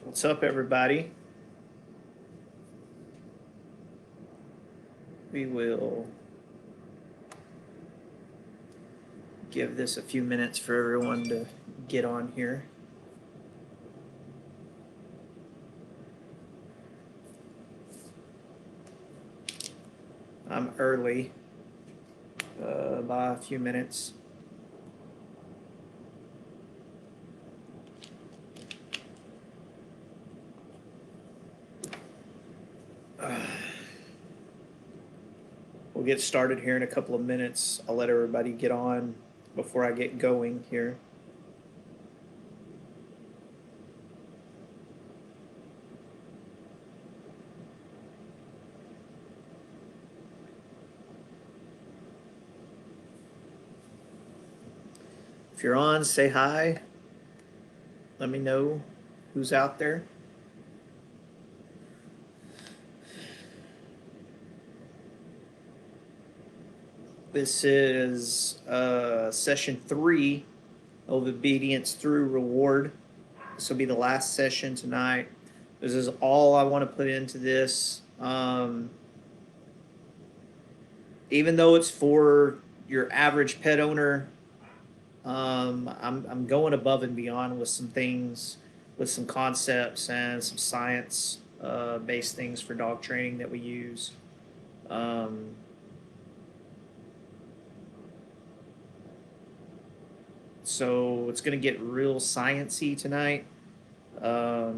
What's up, everybody? We will give this a few minutes for everyone to get on here. I'm early by a few minutes. We'll get started here in a couple of minutes. I'll let everybody get on before I get going here. If you're on, say hi. Let me know who's out there. This is session 3 of obedience through reward. This will be the last session tonight. This is all I want to put into this. Even though it's for your average pet owner, I'm going above and beyond with some things, with some concepts and some science based things for dog training that we use. So it's going to get real sciencey tonight. Bear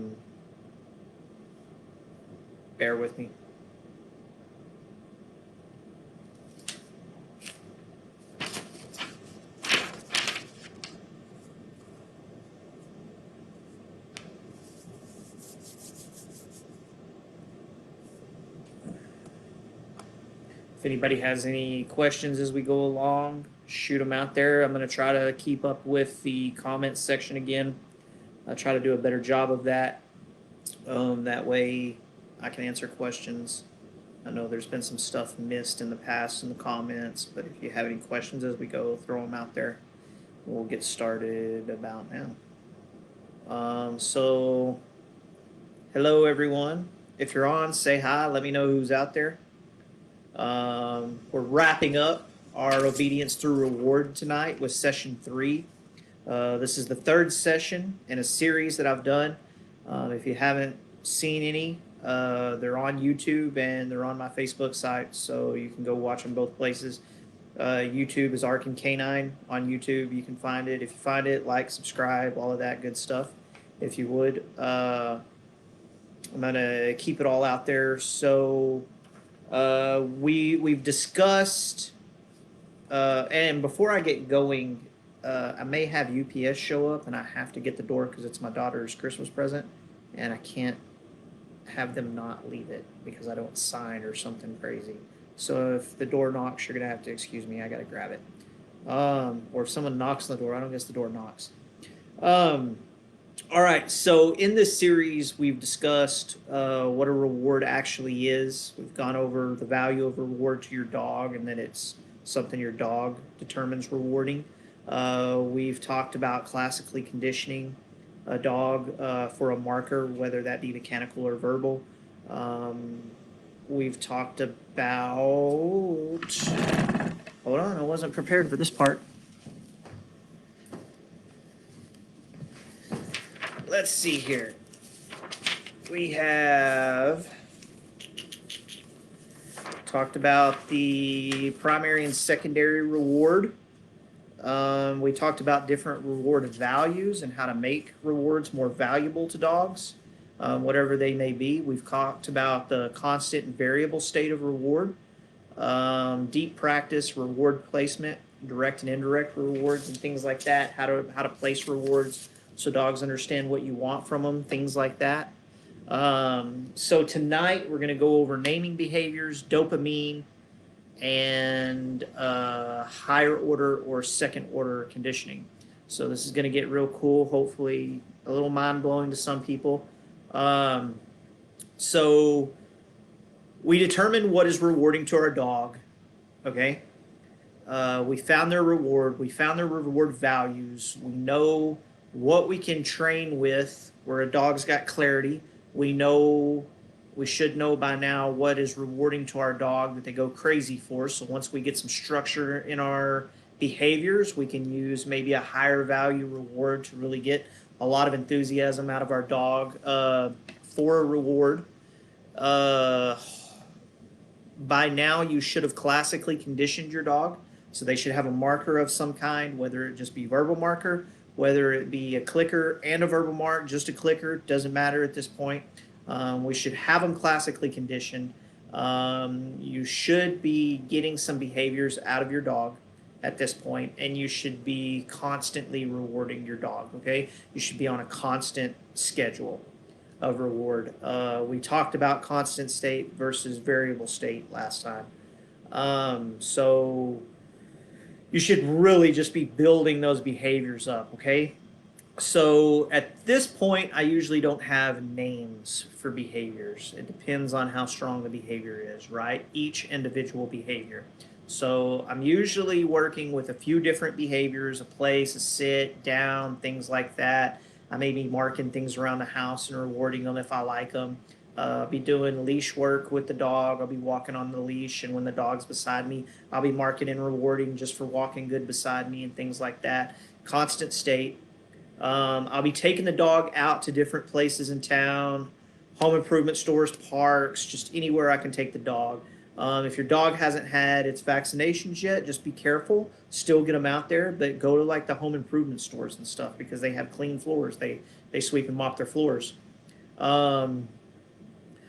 with me. If anybody has any questions as we go along, shoot them out there. I'm going to try to keep up with the comments section again. I'll try to do a better job of that. That way I can answer questions. I know there's been some stuff missed in the past in the comments, but if you have any questions as we go, throw them out there. We'll get started about now. So, hello everyone. If you're on, say hi. Let me know who's out there. We're wrapping up our obedience through reward tonight with session 3. This is the third session in a series that I've done. If you haven't seen any, they're on YouTube and they're on my Facebook site, so you can go watch them both places. YouTube is Arkin Canine on YouTube. You can find it. If you find it, like, subscribe, all of that good stuff, if you would. I'm going to keep it all out there. So we've discussed, and before I get going, I may have UPS show up and I have to get the door because it's my daughter's Christmas present, and I can't have them not leave it because I don't sign or something crazy. So if the door knocks, you're gonna have to excuse me. I gotta grab it. Or if someone knocks on the door, I don't guess the door knocks. All right, so in this series, we've discussed what a reward actually is. We've gone over the value of a reward to your dog and that it's something your dog determines rewarding. We've talked about classically conditioning a dog for a marker, whether that be mechanical or verbal. We've talked about... Hold on, I wasn't prepared for this part. Let's see here. We have talked about the primary and secondary reward. We talked about different reward values and how to make rewards more valuable to dogs, whatever they may be. We've talked about the constant and variable state of reward, deep practice, reward placement, direct and indirect rewards, and things like that. How to place rewards so dogs understand what you want from them, things like that. So tonight we're going to go over naming behaviors, dopamine, and higher order or second order conditioning. So this is going to get real cool, hopefully a little mind-blowing to some people. So we determined what is rewarding to our dog, okay? We found their reward. We found their reward values. We know what we can train with, where a dog's got clarity. We know, we should know by now what is rewarding to our dog that they go crazy for. So once we get some structure in our behaviors, we can use maybe a higher value reward to really get a lot of enthusiasm out of our dog for a reward. Uh, by now, you should have classically conditioned your dog. So they should have a marker of some kind, whether it just be verbal marker, whether it be a clicker and a verbal mark, just a clicker, doesn't matter at this point. We should have them classically conditioned. You should be getting some behaviors out of your dog at this point, and you should be constantly rewarding your dog. Okay, you should be on a constant schedule of reward. We talked about constant state versus variable state last time. So you should really just be building those behaviors up. Okay, so at this point, I usually don't have names for behaviors. It depends on how strong the behavior is, right? Each individual behavior. So I'm usually working with a few different behaviors, a place, a sit, down, things like that. I may be marking things around the house and rewarding them if I like them. I'll be doing leash work with the dog. I'll be walking on the leash, and when the dog's beside me, I'll be marking and rewarding just for walking good beside me and things like that. Constant state. I'll be taking the dog out to different places in town, home improvement stores, parks, just anywhere I can take the dog. If your dog hasn't had its vaccinations yet, just be careful. Still get them out there, but go to like the home improvement stores and stuff because they have clean floors. They sweep and mop their floors.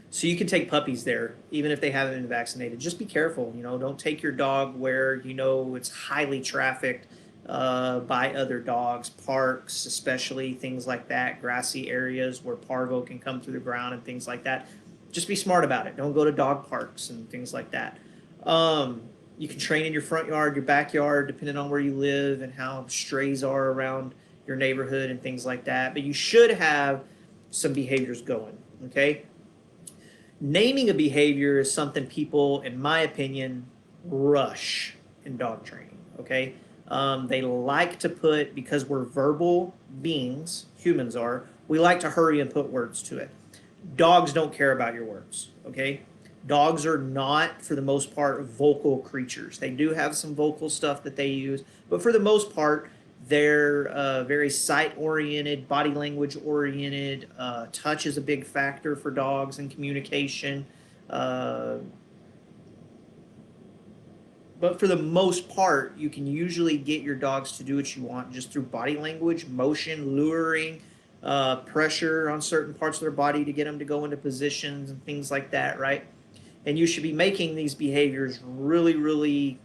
So you can take puppies there, even if they haven't been vaccinated. Just be careful. Don't take your dog where it's highly trafficked by other dogs, parks, especially things like that, grassy areas where parvo can come through the ground and things like that. Just be smart about it. Don't go to dog parks and things like that. You can train in your front yard, your backyard, depending on where you live and how strays are around your neighborhood and things like that. But you should have some behaviors going, okay? Naming a behavior is something people, in my opinion, rush in dog training, okay? They like to put, because we're verbal beings, humans are, we like to hurry and put words to it. Dogs don't care about your words, okay? Dogs are not, for the most part, vocal creatures. They do have some vocal stuff that they use, but for the most part, they're very sight-oriented, body language-oriented. Touch is a big factor for dogs in communication. But for the most part, you can usually get your dogs to do what you want just through body language, motion, luring, pressure on certain parts of their body to get them to go into positions and things like that, right? And you should be making these behaviors really, really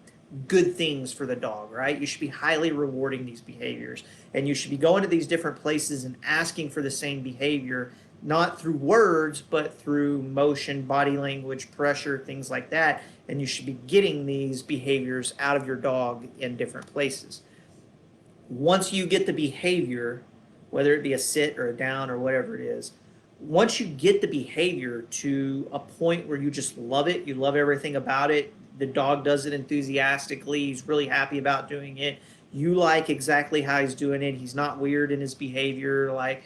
good things for the dog, right? You should be highly rewarding these behaviors. And you should be going to these different places and asking for the same behavior, not through words, but through motion, body language, pressure, things like that. And you should be getting these behaviors out of your dog in different places. Once you get the behavior, whether it be a sit or a down or whatever it is, once you get the behavior to a point where you just love it, you love everything about it, the dog does it enthusiastically, he's really happy about doing it, you like exactly how he's doing it, he's not weird in his behavior, like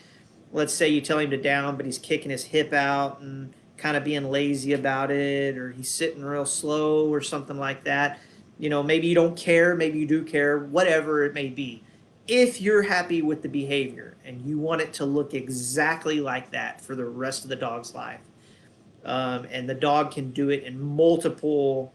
let's say you tell him to down but he's kicking his hip out and kind of being lazy about it, or he's sitting real slow or something like that. Maybe you don't care, maybe you do care, whatever it may be. If you're happy with the behavior and you want it to look exactly like that for the rest of the dog's life, and the dog can do it in multiple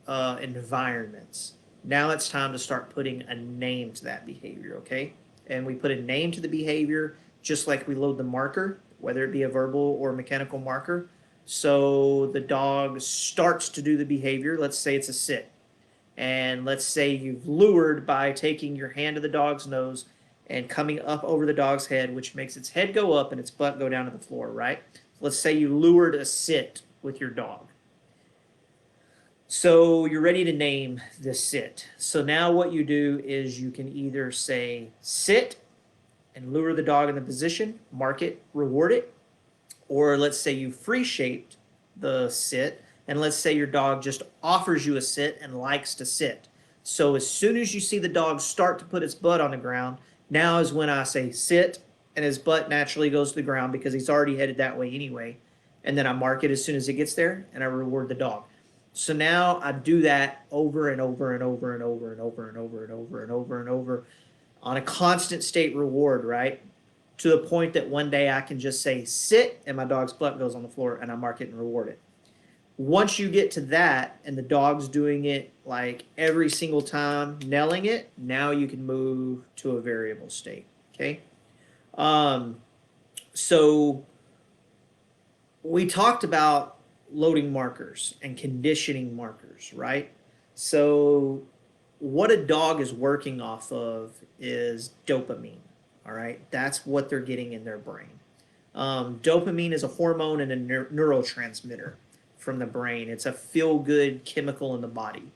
environments, now it's time to start putting a name to that behavior, okay? And we put a name to the behavior just like we load the marker, whether it be a verbal or mechanical marker. So the dog starts to do the behavior. Let's say it's a sit. And let's say you've lured by taking your hand to the dog's nose and coming up over the dog's head, which makes its head go up and its butt go down to the floor, right? Let's say you lured a sit with your dog. So you're ready to name the sit. So now what you do is you can either say sit and lure the dog in the position, mark it, reward it, or let's say you free shaped the sit, and let's say your dog just offers you a sit and likes to sit. So as soon as you see the dog start to put its butt on the ground, Now is when I say sit, and his butt naturally goes to the ground because he's already headed that way anyway. And then I mark it as soon as it gets there, and I reward the dog. So now I do that over and over and over and over and over and over and over and over and over on a constant state reward, right? To the point that one day I can just say sit, and my dog's butt goes on the floor, and I mark it and reward it. Once you get to that and the dog's doing it like every single time, nailing it, now you can move to a variable state. Okay. Um, so we talked about loading markers and conditioning markers, right? So what a dog is working off of is dopamine. All right. That's what they're getting in their brain. Dopamine is a hormone and a neurotransmitter from the brain. It's a feel-good chemical in the body.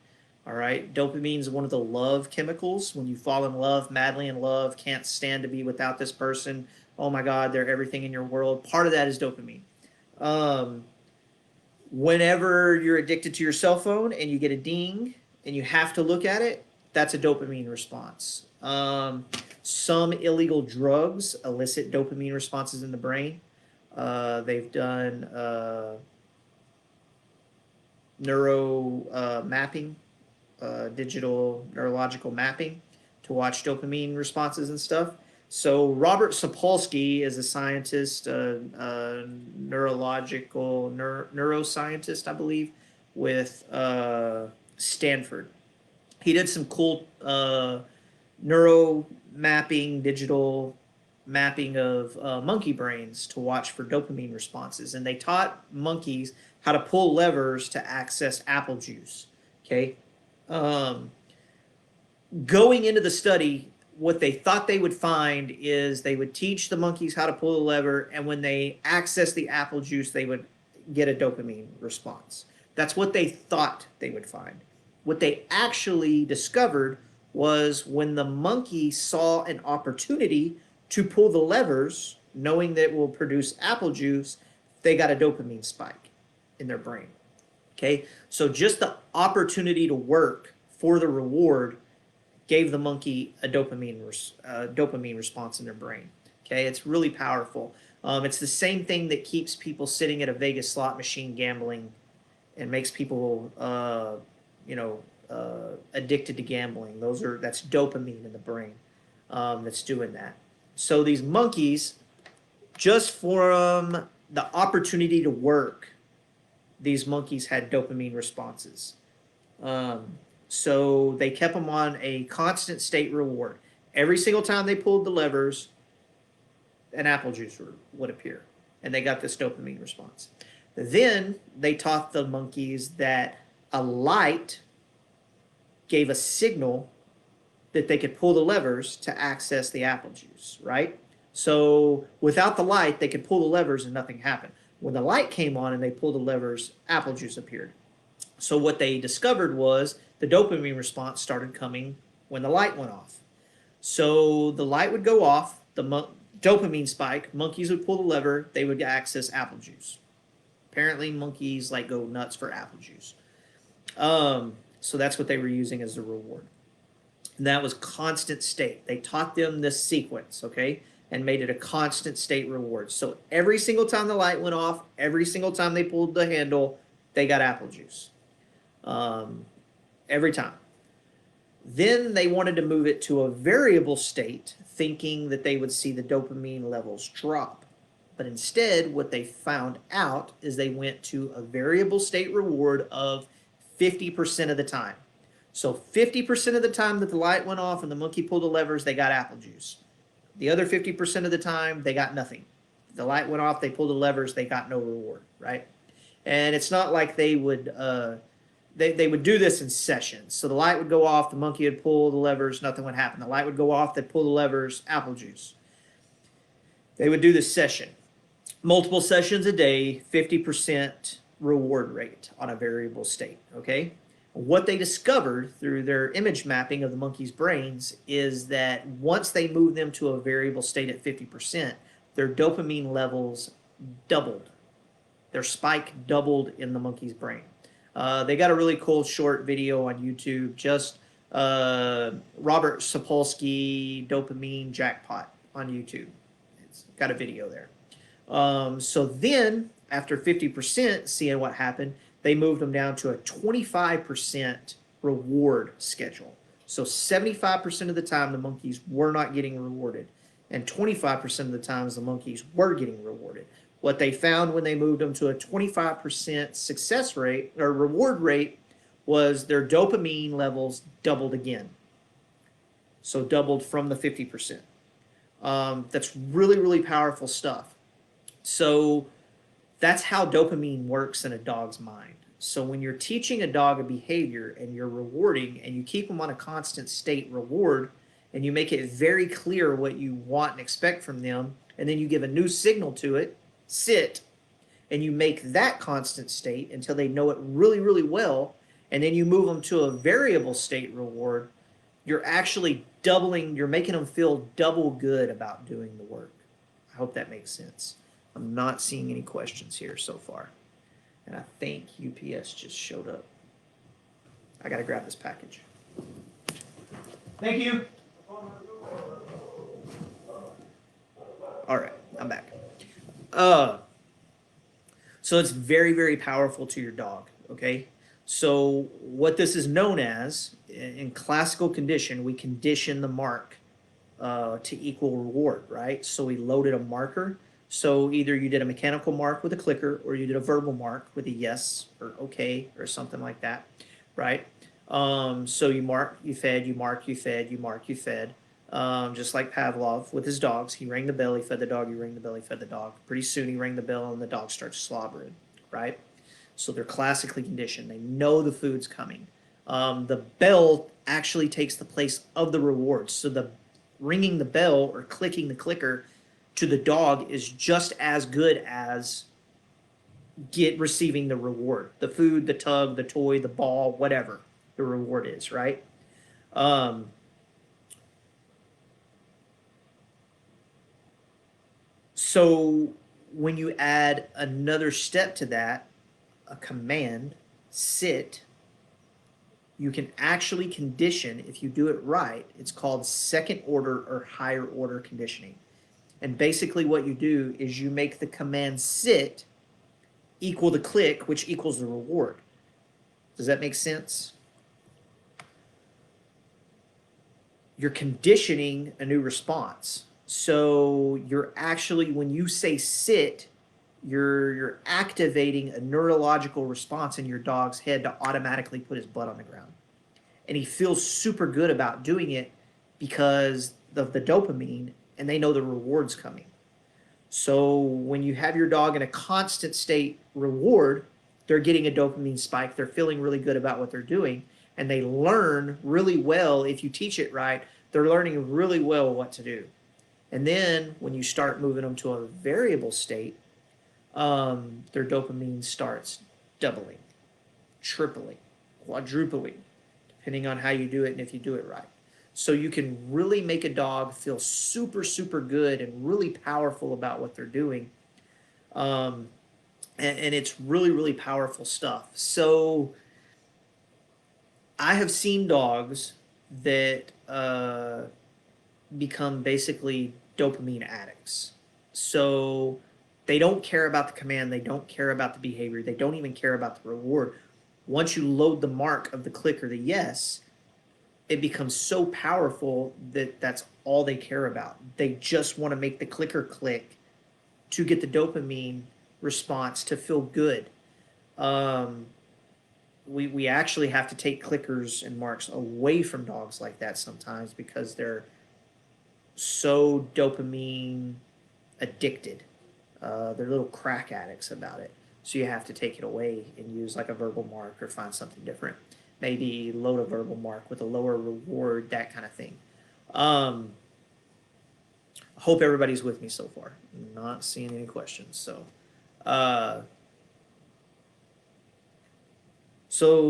All right. Dopamine is one of the love chemicals. When you fall in love, madly in love, can't stand to be without this person. Oh my God, they're everything in your world. Part of that is dopamine. Um, Whenever you're addicted to your cell phone and you get a ding and you have to look at it, that's a dopamine response. Some illegal drugs elicit dopamine responses in the brain. They've done neuro mapping, digital neurological mapping to watch dopamine responses and stuff. So Robert Sapolsky is a scientist, neuroscientist, I believe, with Stanford. He did some cool neuro mapping, digital mapping of monkey brains to watch for dopamine responses, and they taught monkeys how to pull levers to access apple juice. Okay, um, going into the study, what they thought they would find is they would teach the monkeys how to pull the lever, and when they access the apple juice, they would get a dopamine response. That's what they thought they would find. What they actually discovered was when the monkey saw an opportunity to pull the levers, knowing that it will produce apple juice, they got a dopamine spike in their brain. Okay, so just the opportunity to work for the reward gave the monkey a dopamine response in their brain. Okay, it's really powerful. It's the same thing that keeps people sitting at a Vegas slot machine gambling and makes people, addicted to gambling. That's dopamine in the brain that's doing that. So these monkeys, just from the opportunity to work, these monkeys had dopamine responses. So they kept them on a constant state reward. Every single time they pulled the levers, an apple juice would appear, and they got this dopamine response. Then they taught the monkeys that a light gave a signal that they could pull the levers to access the apple juice, right? So without the light, they could pull the levers and nothing happened. When the light came on and they pulled the levers, apple juice appeared. So what they discovered was the dopamine response started coming when the light went off. So the light would go off, the dopamine spike, monkeys would pull the lever, they would access apple juice. Apparently monkeys like go nuts for apple juice. So that's what they were using as the reward. And that was constant state. They taught them this sequence, okay, and made it a constant state reward. So every single time the light went off, every single time they pulled the handle, they got apple juice. Every time. Then they wanted to move it to a variable state, thinking that they would see the dopamine levels drop. But instead, what they found out is they went to a variable state reward of 50% of the time. So 50% of the time that the light went off and the monkey pulled the levers, they got apple juice. The other 50% of the time, they got nothing. The light went off, they pulled the levers, they got no reward, right? And it's not like they would they would do this in sessions. So the light would go off, the monkey would pull the levers, nothing would happen. The light would go off, they'd pull the levers, apple juice. They would do this session. Multiple sessions a day, 50% reward rate on a variable state, okay? What they discovered through their image mapping of the monkey's brains is that once they moved them to a variable state at 50%, their dopamine levels doubled. Their spike doubled in the monkey's brain. They got a really cool short video on YouTube just Robert Sapolsky Dopamine Jackpot on YouTube. It's got a video there. So then, after 50%, seeing what happened, they moved them down to a 25% reward schedule. So 75% of the time, the monkeys were not getting rewarded, and 25% of the times, the monkeys were getting rewarded. What they found when they moved them to a 25% success rate or reward rate was their dopamine levels doubled again. So doubled from the 50%. That's really, really powerful stuff. So that's how dopamine works in a dog's mind. So when you're teaching a dog a behavior and you're rewarding and you keep them on a constant state reward and you make it very clear what you want and expect from them, and then you give a new signal to it, sit, and you make that constant state until they know it really, really well, and then you move them to a variable state reward, you're actually doubling, you're making them feel double good about doing the work. I hope that makes sense. I'm not seeing any questions here so far. And I think UPS just showed up. I got to grab this package. Thank you. All right, I'm back. So it's very, very powerful to your dog, okay? So what this is known as, in classical condition, we condition the mark to equal reward, right? So we loaded a marker. So either you did a mechanical mark with a clicker or you did a verbal mark with a yes or okay or something like that, right? So you mark, you fed, you mark, you fed, you mark, you fed. Just like Pavlov with his dogs. He rang the bell, he fed the dog, he rang the bell, he fed the dog. Pretty soon he rang the bell and the dog starts slobbering, right? So they're classically conditioned. They know the food's coming. The bell actually takes the place of the reward. So the ringing the bell or clicking the clicker to the dog is just as good as receiving the reward. The food, the tug, the toy, the ball, whatever the reward is, right? So when you add another step to that, a command, sit, you can actually condition, if you do it right, it's called second order or higher order conditioning. And basically what you do is you make the command sit equal the click, which equals the reward. Does that make sense? You're conditioning a new response. So you're actually, when you say sit, you're activating a neurological response in your dog's head to automatically put his butt on the ground. And he feels super good about doing it because of the dopamine, and they know the reward's coming. So when you have your dog in a constant state reward, they're getting a dopamine spike. They're feeling really good about what they're doing, and they learn really well. If you teach it right, they're learning really well what to do. And then when you start moving them to a variable state, their dopamine starts doubling, tripling, quadrupling, depending on how you do it and if you do it right. So you can really make a dog feel super, super good and really powerful about what they're doing. And it's really, really powerful stuff. So I have seen dogs that become basically dopamine addicts. So they don't care about the command. They don't care about the behavior. They don't even care about the reward. Once you load the mark of the click or the yes, it becomes so powerful that that's all they care about. They just want to make the clicker click to get the dopamine response to feel good. We actually have to take clickers and marks away from dogs like that sometimes because they're so dopamine addicted. They're little crack addicts about it. So you have to take it away and use like a verbal mark or find something different. Maybe load a verbal mark with a lower reward, that kind of thing. I hope everybody's with me so far. I'm not seeing any questions. So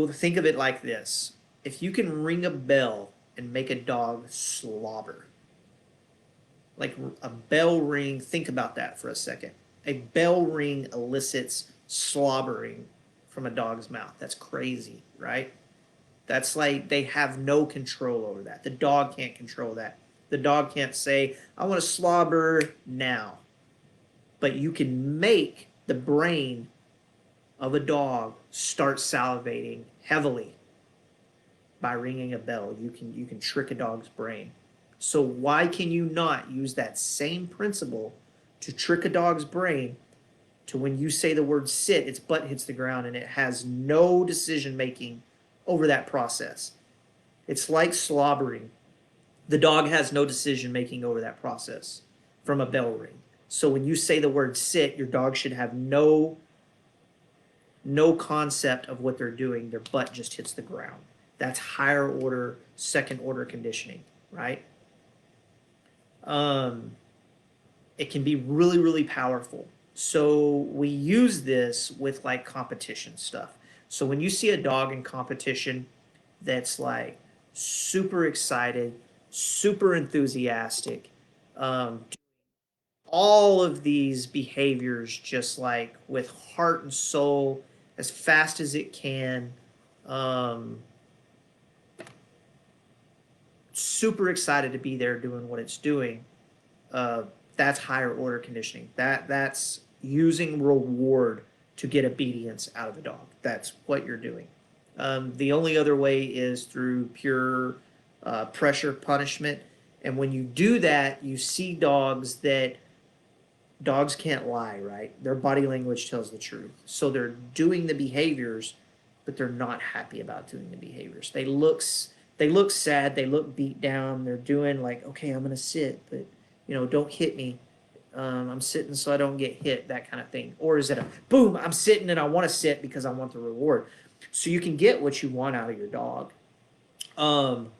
think of it like this. If you can ring a bell and make a dog slobber, like a bell ring, think about that for a second. A bell ring elicits slobbering from a dog's mouth. That's crazy, right? That's like they have no control over that. The dog can't control that. The dog can't say, I want to slobber now. But you can make the brain of a dog start salivating heavily by ringing a bell. You can trick a dog's brain. So why can you not use that same principle to trick a dog's brain to when you say the word sit, its butt hits the ground and it has no decision making over that process. It's like slobbering. The dog has no decision making over that process from a bell ring. So when you say the word sit, your dog should have no concept of what they're doing. Their butt just hits the ground. That's higher order, second order conditioning, right? It can be really, really powerful. So we use this with like competition stuff. So when you see a dog in competition that's like super excited, super enthusiastic, all of these behaviors just like with heart and soul as fast as it can, um, super excited to be there doing what it's doing. uh, that's higher order conditioning. That's using reward to get obedience out of a dog. That's what you're doing. The only other way is through pure pressure punishment. And when you do that, you see dogs can't lie, right? Their body language tells the truth. So they're doing the behaviors, but they're not happy about doing the behaviors. They look sad, they look beat down. They're doing like, okay, I'm gonna sit, but don't hit me. I'm sitting so I don't get hit, that kind of thing. Or is it a boom? I'm sitting and I want to sit because I want the reward. So you can get what you want out of your dog. Um,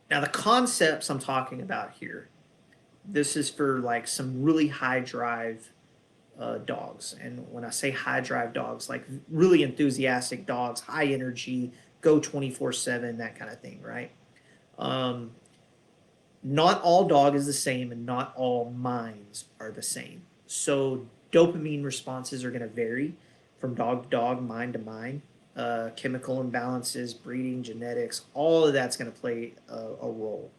Now the concepts I'm talking about here, this is for like some really high drive dogs. And when I say high drive dogs, like really enthusiastic dogs, high energy, go 24/7, that kind of thing, right? Um, Not all dog is the same and not all minds are the same. So dopamine responses are going to vary from dog to dog, mind to mind. Chemical imbalances, breeding, genetics, all of that's going to play a role.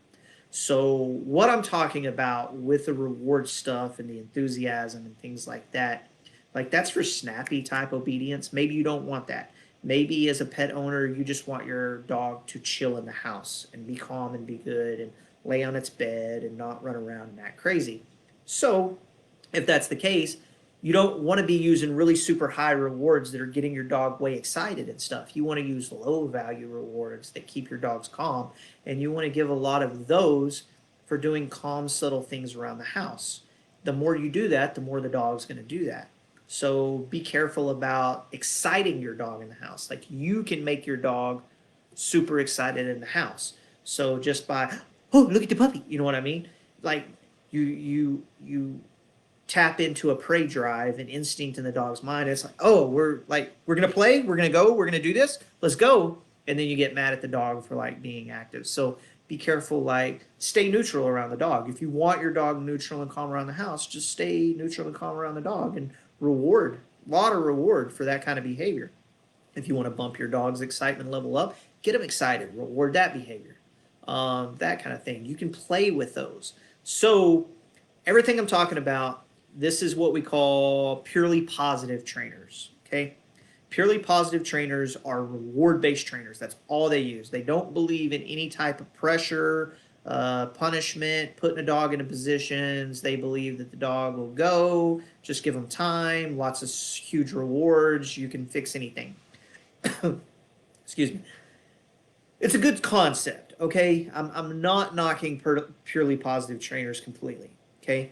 So what I'm talking about with the reward stuff and the enthusiasm and things like that's for snappy type obedience. Maybe you don't want that. Maybe as a pet owner, you just want your dog to chill in the house and be calm and be good and lay on its bed and not run around and act crazy. So if that's the case, you don't want to be using really super high rewards that are getting your dog way excited and stuff. You want to use low value rewards that keep your dogs calm, and you want to give a lot of those for doing calm, subtle things around the house. The more you do that, the more the dog's going to do that. So be careful about exciting your dog in the house. Like you can make your dog super excited in the house. So just by, oh, look at the puppy, you know what I mean? Like you tap into a prey drive and instinct in the dog's mind. It's we're gonna play, we're gonna go, we're gonna do this, let's go. And then you get mad at the dog for like being active. So be careful, like stay neutral around the dog. If you want your dog neutral and calm around the house, just stay neutral and calm around the dog and reward, a lot of reward for that kind of behavior. If you want to bump your dog's excitement level up, get them excited, reward that behavior, that kind of thing. You can play with those. So everything I'm talking about, this is what we call purely positive trainers. Okay, purely positive trainers are reward-based trainers. That's all they use. They don't believe in any type of pressure, punishment, putting a dog into positions. They believe that the dog will go. Just give them time. Lots of huge rewards. You can fix anything. Excuse me. It's a good concept, okay? I'm not knocking purely positive trainers completely, okay?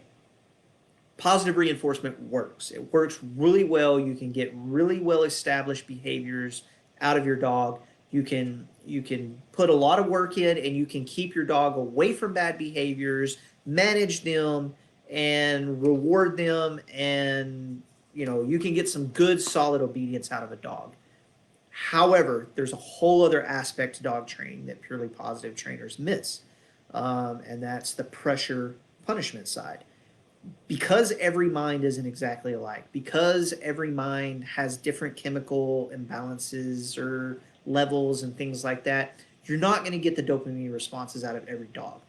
Positive reinforcement works. It works really well. You can get really well established behaviors out of your dog. You can put a lot of work in and you can keep your dog away from bad behaviors, manage them and reward them, and you can get some good solid obedience out of a dog. However, there's a whole other aspect to dog training that purely positive trainers miss, and that's the pressure punishment side. Because every mind isn't exactly alike, because every mind has different chemical imbalances or levels and things like that, you're not going to get the dopamine responses out of every dog.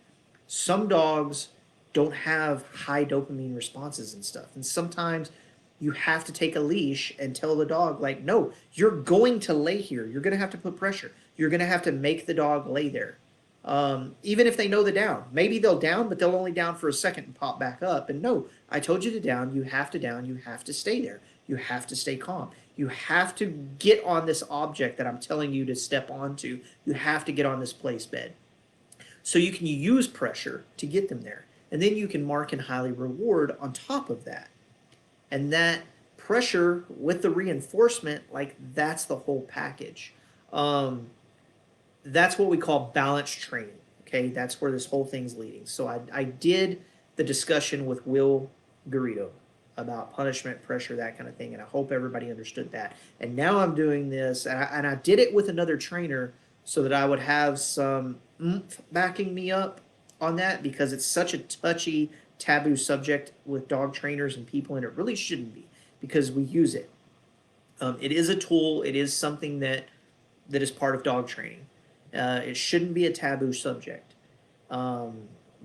Some dogs don't have high dopamine responses and stuff. And sometimes you have to take a leash and tell the dog, like, no, you're going to lay here. You're going to have to put pressure. You're going to have to make the dog lay there. Even if they know the down, maybe they'll down, but they'll only down for a second and pop back up. And no, I told you to down. You have to down. You have to stay there. You have to stay calm. You have to get on this object that I'm telling you to step onto. You have to get on this place bed. So you can use pressure to get them there. And then you can mark and highly reward on top of that. And that pressure with the reinforcement, like that's the whole package. That's what we call balanced training. Okay, that's where this whole thing's leading. So I did the discussion with Will Garrido about punishment, pressure, that kind of thing, and I hope everybody understood that. And now I'm doing this, and I did it with another trainer so that I would have some oomph backing me up on that, because it's such a touchy, taboo subject with dog trainers and people, and it really shouldn't be, because we use it. It is a tool. It is something that is part of dog training. It shouldn't be a taboo subject.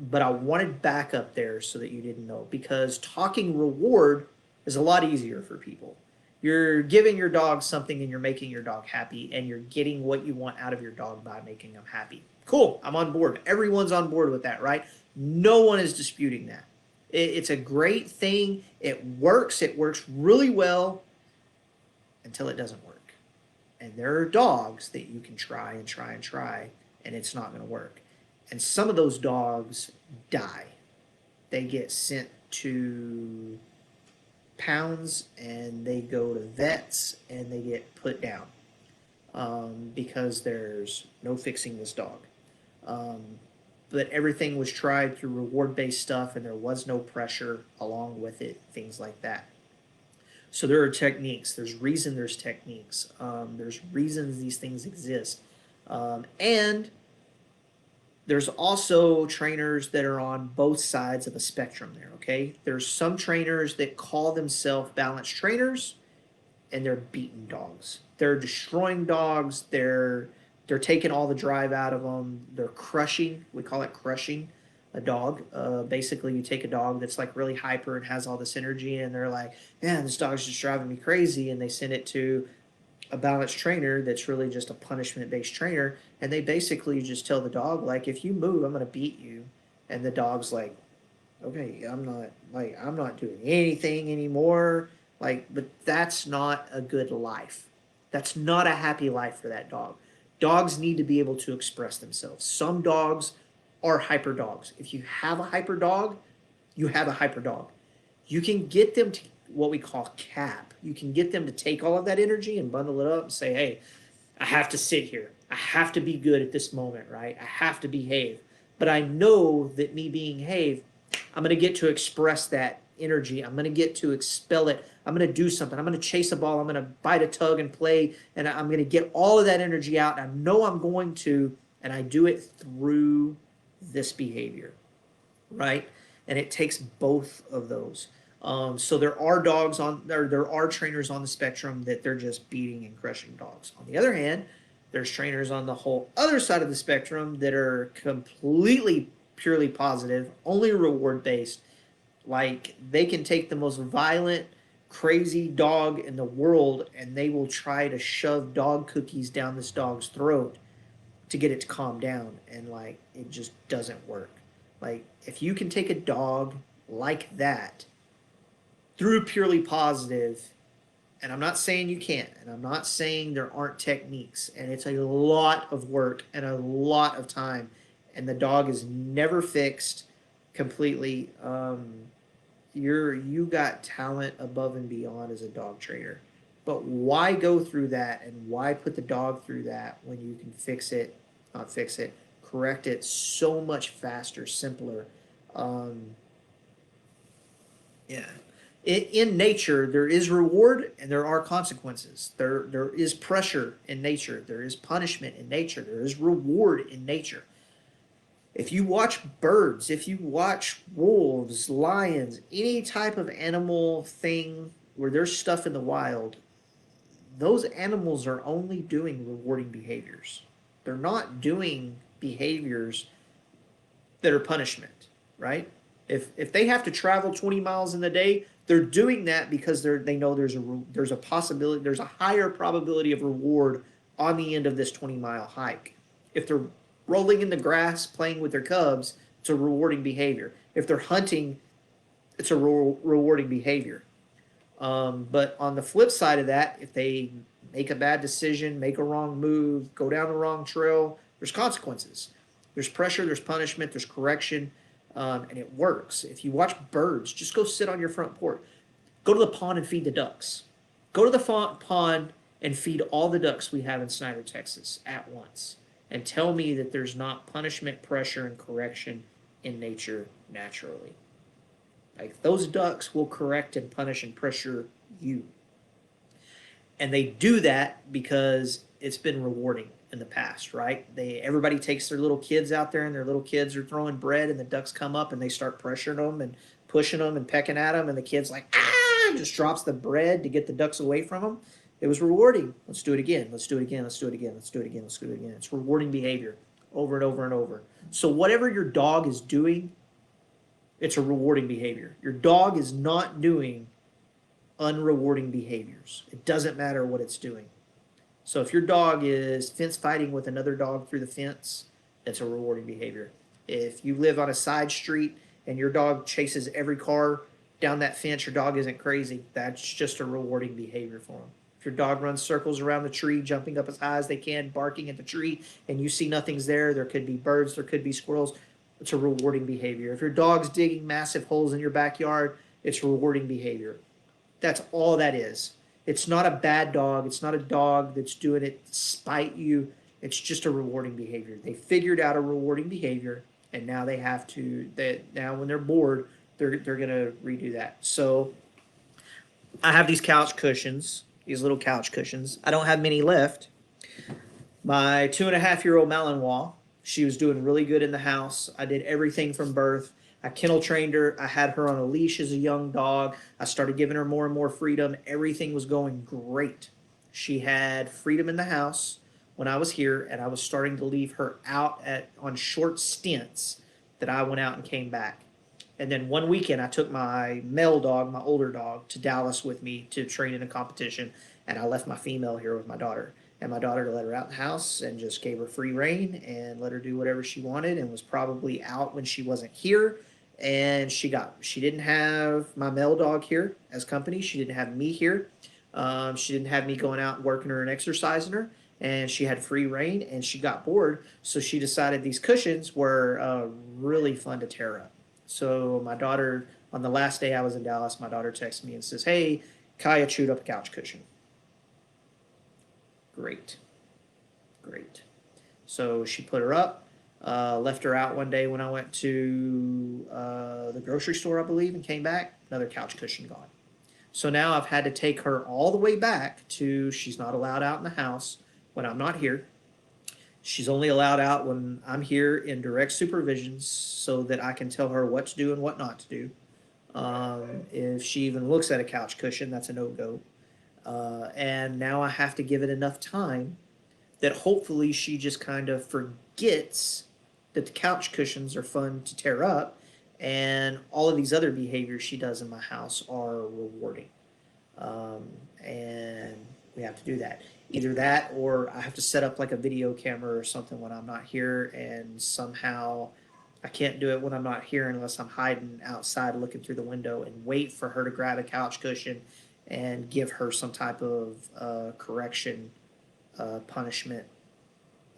But I wanted backup there so that you didn't know, because talking reward is a lot easier for people. You're giving your dog something and you're making your dog happy, and you're getting what you want out of your dog by making them happy. Cool, I'm on board. Everyone's on board with that, right? No one is disputing that. It's a great thing. It works really well until it doesn't work. And there are dogs that you can try and try and try, and it's not going to work. And some of those dogs die. They get sent to pounds, and they go to vets, and they get put down because there's no fixing this dog. But everything was tried through reward-based stuff, and there was no pressure along with it, things like that. So there are techniques. There's techniques. There's reasons these things exist. And there's also trainers that are on both sides of a spectrum there, okay? There's some trainers that call themselves balanced trainers, and they're beating dogs. They're destroying dogs. They're taking all the drive out of them. They're crushing. We call it crushing a dog. Basically, you take a dog that's like really hyper and has all this energy, and they're like, man, this dog's just driving me crazy, and they send it to a balanced trainer that's really just a punishment-based trainer, and they basically just tell the dog, like, if you move, I'm going to beat you. And the dog's like, okay, I'm not doing anything anymore. Like, but that's not a good life. That's not a happy life for that dog. Dogs need to be able to express themselves. Some dogs are hyper dogs. If you have a hyper dog, you have a hyper dog. You can get them to what we call cap. You can get them to take all of that energy and bundle it up and say, hey, I have to sit here. I have to be good at this moment, right? I have to behave. But I know that me being behave, I'm going to get to express that energy. I'm going to get to expel it. I'm going to do something. I'm going to chase a ball. I'm going to bite a tug and play, and I'm going to get all of that energy out. And I know I'm going to, and I do it through this behavior, right? And it takes both of those. So there are there are trainers on the spectrum that they're just beating and crushing dogs. On the other hand, there's trainers on the whole other side of the spectrum that are completely purely positive, only reward based. Like, they can take the most violent, crazy dog in the world, and they will try to shove dog cookies down this dog's throat to get it to calm down, and like, it just doesn't work. Like, if you can take a dog like that through purely positive, and I'm not saying you can't, and I'm not saying there aren't techniques, and it's a lot of work and a lot of time, and the dog is never fixed completely. You got talent above and beyond as a dog trainer, but why go through that, and why put the dog through that when you can correct it so much faster, simpler? Yeah. In nature, there is reward and there are consequences. There is pressure in nature. There is punishment in nature. There is reward in nature. If you watch birds, if you watch wolves, lions, any type of animal thing where there's stuff in the wild, those animals are only doing rewarding behaviors. They're not doing behaviors that are punishment, right? If they have to travel 20 miles in the day, they're doing that because they know there's a possibility, there's a higher probability of reward on the end of this 20-mile hike. If they're rolling in the grass playing with their cubs, it's a rewarding behavior. If they're hunting, it's a rewarding behavior. But on the flip side of that, if they make a bad decision, make a wrong move, go down the wrong trail, there's consequences. There's pressure, there's punishment, there's correction, and it works. If you watch birds, just go sit on your front porch. Go to the pond and feed the ducks. Go to the pond and feed all the ducks we have in Snyder, Texas at once. And tell me that there's not punishment, pressure, and correction in nature naturally. Like those ducks will correct and punish and pressure you. And they do that because it's been rewarding in the past, right? Everybody takes their little kids out there and their little kids are throwing bread and the ducks come up and they start pressuring them and pushing them and pecking at them and the kid's like, ah, just drops the bread to get the ducks away from them. It was rewarding. Let's do it again. Let's do it again. Let's do it again. Let's do it again. Let's do it again. It's rewarding behavior over and over and over. So whatever your dog is doing, it's a rewarding behavior. Your dog is not doing unrewarding behaviors. It doesn't matter what it's doing. So if your dog is fence fighting with another dog through the fence, it's a rewarding behavior. If you live on a side street and your dog chases every car down that fence, your dog isn't crazy. That's just a rewarding behavior for him. If your dog runs circles around the tree, jumping up as high as they can, barking at the tree, and you see nothing's there could be birds, there could be squirrels, it's a rewarding behavior. If your dog's digging massive holes in your backyard, it's rewarding behavior. That's all that is. It's not a bad dog. It's not a dog that's doing it to spite you. It's just a rewarding behavior. They figured out a rewarding behavior, and now they have to. Now when they're bored, they're gonna redo that. So I have these couch cushions, these little couch cushions. I don't have many left. My 2.5-year-old Malinois, she was doing really good in the house. I did everything from birth. I kennel trained her. I had her on a leash as a young dog. I started giving her more and more freedom. Everything was going great. She had freedom in the house when I was here, and I was starting to leave her out on short stints that I went out and came back. And then one weekend, I took my male dog, my older dog, to Dallas with me to train in a competition, and I left my female here with my daughter. And my daughter let her out in the house and just gave her free rein and let her do whatever she wanted and was probably out when she wasn't here. And she didn't have my male dog here as company. She didn't have me here. She didn't have me going out and working her and exercising her. And she had free rein and she got bored. So she decided these cushions were really fun to tear up. So my daughter, on the last day I was in Dallas, my daughter texted me and says, "Hey, Kaya chewed up a couch cushion." Great. So she put her up, left her out one day when I went to the grocery store, I believe, and came back, another couch cushion gone. So now I've had to take her all the way back to, she's not allowed out in the house when I'm not here. She's only allowed out when I'm here in direct supervision so that I can tell her what to do and what not to do. If she even looks at a couch cushion, that's a no-go. And now I have to give it enough time that hopefully she just kind of forgets that the couch cushions are fun to tear up and all of these other behaviors she does in my house are rewarding. And we have to do that. Either that or I have to set up like a video camera or something when I'm not here, and somehow I can't do it when I'm not here unless I'm hiding outside looking through the window and wait for her to grab a couch cushion and give her some type of correction, punishment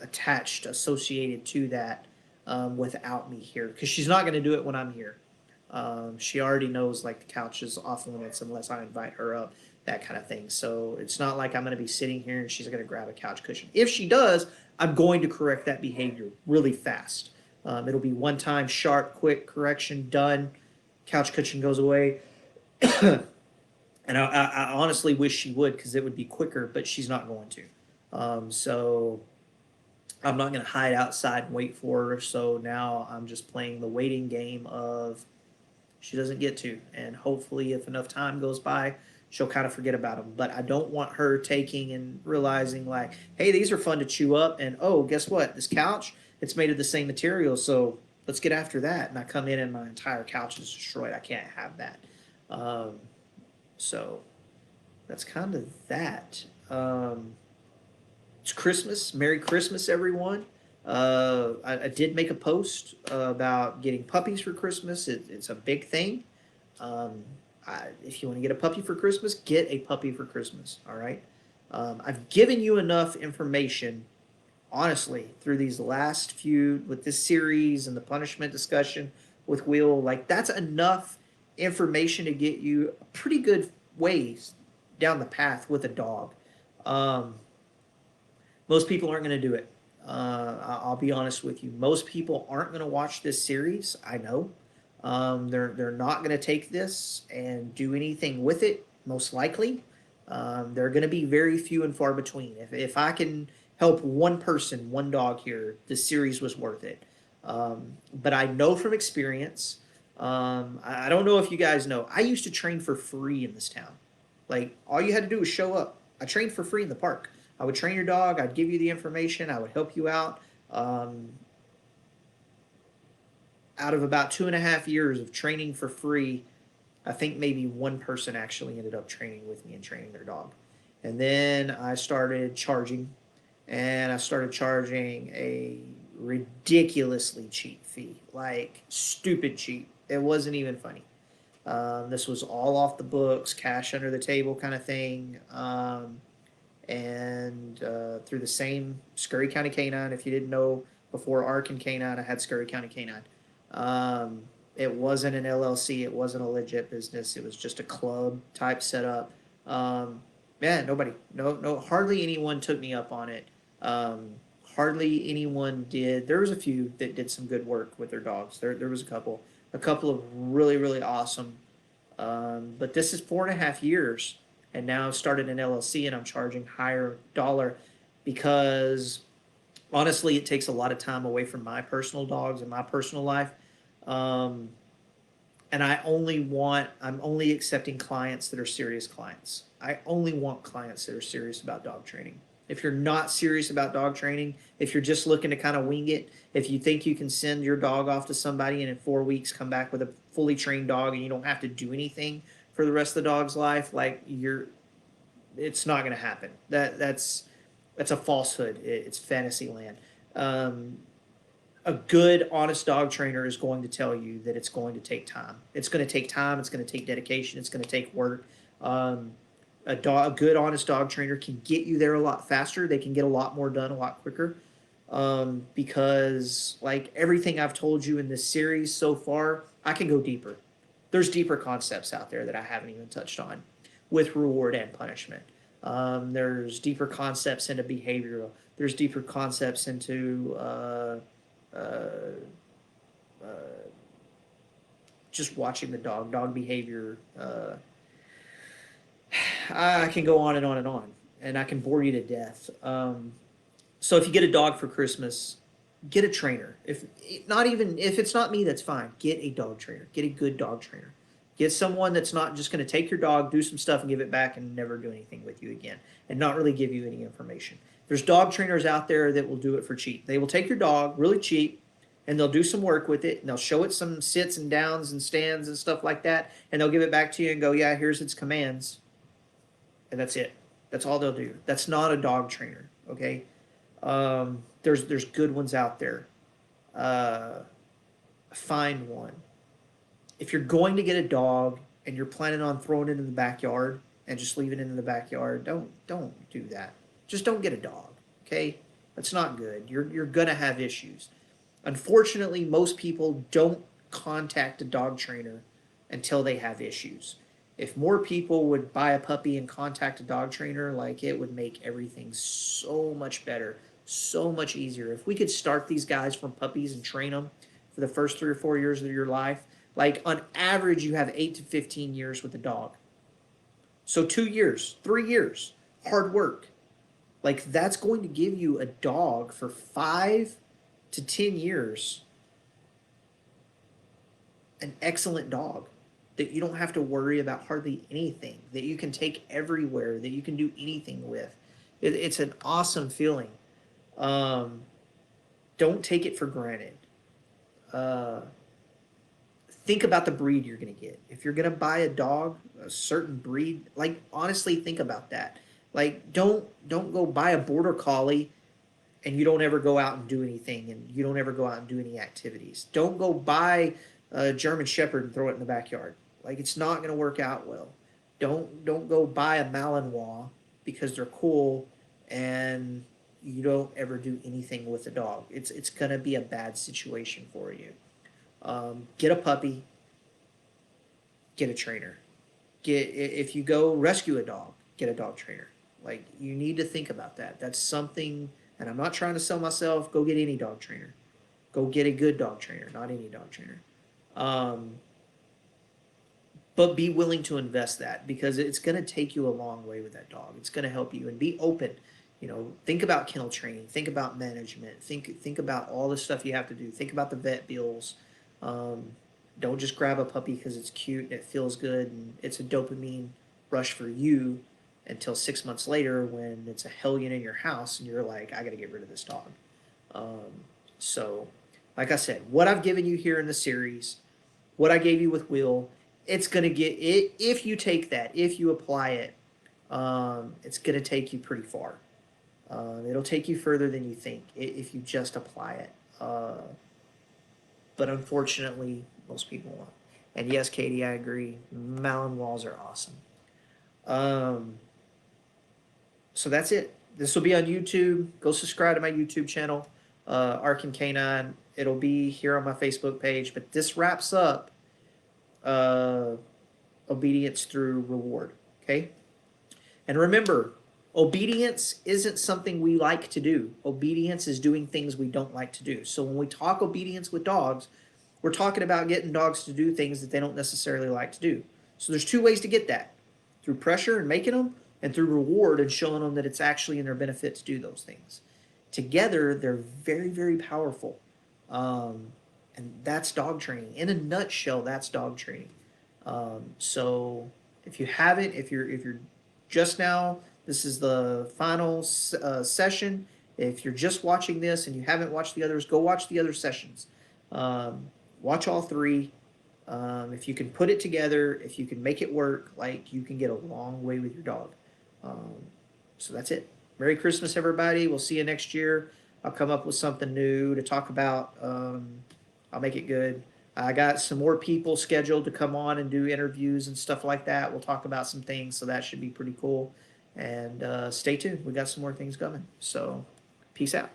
attached, associated to that without me here. Because she's not going to do it when I'm here. She already knows like the couch is off limits unless I invite her up, that kind of thing. So it's not like I'm going to be sitting here and she's going to grab a couch cushion. If she does, I'm going to correct that behavior really fast. It'll be one time, sharp, quick correction, done. Couch cushion goes away. And I honestly wish she would, because it would be quicker, but she's not going to. So I'm not going to hide outside and wait for her. So now I'm just playing the waiting game of she doesn't get to. And hopefully if enough time goes by, she'll kind of forget about them. But I don't want her taking and realizing like, hey, these are fun to chew up, and oh, guess what? This couch, it's made of the same material, so let's get after that. And I come in and my entire couch is destroyed. I can't have that. Um, so that's kind of that. It's Christmas. Merry Christmas, everyone. I did make a post about getting puppies for Christmas. It's a big thing. Um, if you want to get a puppy for Christmas, get a puppy for Christmas. All right. I've given you enough information, honestly, through these last few with this series and the punishment discussion with Will. Like that's enough information to get you a pretty good ways down the path with a dog. Um, most people aren't going to do it. I'll be honest with you. Most people aren't going to watch this series. I know. They're not going to take this and do anything with it. Most likely, they're going to be very few and far between. If I can help one person, one dog here, this series was worth it. But I know from experience. I don't know if you guys know. I used to train for free in this town. Like all you had to do was show up. I trained for free in the park. I would train your dog. I'd give you the information. I would help you out. Out of about 2.5 years of training for free, I think maybe one person actually ended up training with me and training their dog. And then I started charging, and I started charging a ridiculously cheap fee, like stupid cheap. It wasn't even funny. This was all off the books, cash under the table kind of thing. And through the same Scurry County Canine. If you didn't know, before Arkin Canine, I had Scurry County Canine. It wasn't an LLC. It wasn't a legit business. It was just a club type setup. Yeah, nobody, no, hardly anyone took me up on it. Hardly anyone did. There was a few that did some good work with their dogs. There was a couple of really, really awesome. But this is 4.5 years, and now I've started an LLC, and I'm charging higher dollar because honestly, it takes a lot of time away from my personal dogs and my personal life. Um, and I'm only accepting clients that are serious clients. I only want clients that are serious about dog training. If you're not serious about dog training, if you're just looking to kind of wing it, if you think you can send your dog off to somebody and in 4 weeks come back with a fully trained dog and you don't have to do anything for the rest of the dog's life, like it's not going to happen. That's a falsehood. It's fantasy land. Um, a good, honest dog trainer is going to tell you that it's going to take time. It's going to take time. It's going to take dedication. It's going to take work. Um, a good, honest dog trainer can get you there a lot faster. They can get a lot more done a lot quicker. Because, like everything I've told you in this series so far, I can go deeper. There's deeper concepts out there that I haven't even touched on with reward and punishment. There's deeper concepts into behavioral. There's deeper concepts into uh, uh, just watching the dog behavior. I can go on and on and on, and I can bore you to death. So if you get a dog for Christmas, get a trainer. If it's not me, that's fine. Get a dog trainer. Get a good dog trainer. Get someone that's not just going to take your dog, do some stuff, and give it back, and never do anything with you again, and not really give you any information. There's dog trainers out there that will do it for cheap. They will take your dog really cheap, and they'll do some work with it, and they'll show it some sits and downs and stands and stuff like that, and they'll give it back to you and go, yeah, here's its commands, and that's it. That's all they'll do. That's not a dog trainer, okay? There's good ones out there. Uh, find one. If you're going to get a dog and you're planning on throwing it in the backyard and just leaving it in the backyard, don't do that. Just don't get a dog, okay? That's not good. You're gonna have issues. Unfortunately, most people don't contact a dog trainer until they have issues. If more people would buy a puppy and contact a dog trainer, like it would make everything so much better, so much easier. If we could start these guys from puppies and train them for the first 3 or 4 years of your life, like on average, you have 8 to 15 years with a dog. So 2 years, 3 years, hard work. Like that's going to give you a dog for 5 to 10 years, an excellent dog. that you don't have to worry about hardly anything, that you can take everywhere, that you can do anything with. It's an awesome feeling. Um, don't take it for granted. Uh, think about the breed you're going to get. If you're going to buy a dog, a certain breed, like honestly think about that. Like don't go buy a border collie and you don't ever go out and do anything and you don't ever go out and do any activities. Don't go buy a German shepherd and throw it in the backyard. Like it's not going to work out well. Don't go buy a Malinois because they're cool and you don't ever do anything with a dog. It's going to be a bad situation for you. Get a puppy, get a trainer. Get if you go rescue a dog, get a dog trainer. Like you need to think about that. That's something, and I'm not trying to sell myself. Go get any dog trainer. Go get a good dog trainer, not any dog trainer. Um, but be willing to invest that because it's going to take you a long way with that dog. It's going to help you and be open. You know, think about kennel training, think about management, think about all the stuff you have to do. Think about the vet bills. Um, don't just grab a puppy because it's cute and it feels good and it's a dopamine rush for you until 6 months later when it's a hellion in your house and you're like, I got to get rid of this dog. Um, so, like I said, what I've given you here in the series, what I gave you with Will, it's going to get it if you take that, if you apply it, it's going to take you pretty far. It'll take you further than you think if you just apply it. But unfortunately, most people won't. And yes, Katie, I agree. Malinois are awesome. Um, so that's it. This will be on YouTube. Go subscribe to my YouTube channel, Arkin Canine. It'll be here on my Facebook page. But this wraps up uh, obedience through reward. Okay? And remember, obedience isn't something we like to do. Obedience is doing things we don't like to do. So when we talk obedience with dogs, we're talking about getting dogs to do things that they don't necessarily like to do. So there's two ways to get that: through pressure and making them, and through reward and showing them that it's actually in their benefit to do those things. Together, they're very, very powerful. And that's dog training. In a nutshell, that's dog training. So if you haven't, if you're just now, this is the final session. If you're just watching this and you haven't watched the others, go watch the other sessions. Um, watch all three. If you can put it together, if you can make it work, like you can get a long way with your dog. Um, so that's it. Merry Christmas, everybody. We'll see you next year. I'll come up with something new to talk about. I'll make it good. I got some more people scheduled to come on and do interviews and stuff like that. We'll talk about some things, so that should be pretty cool. And stay tuned. We got some more things coming. So, peace out.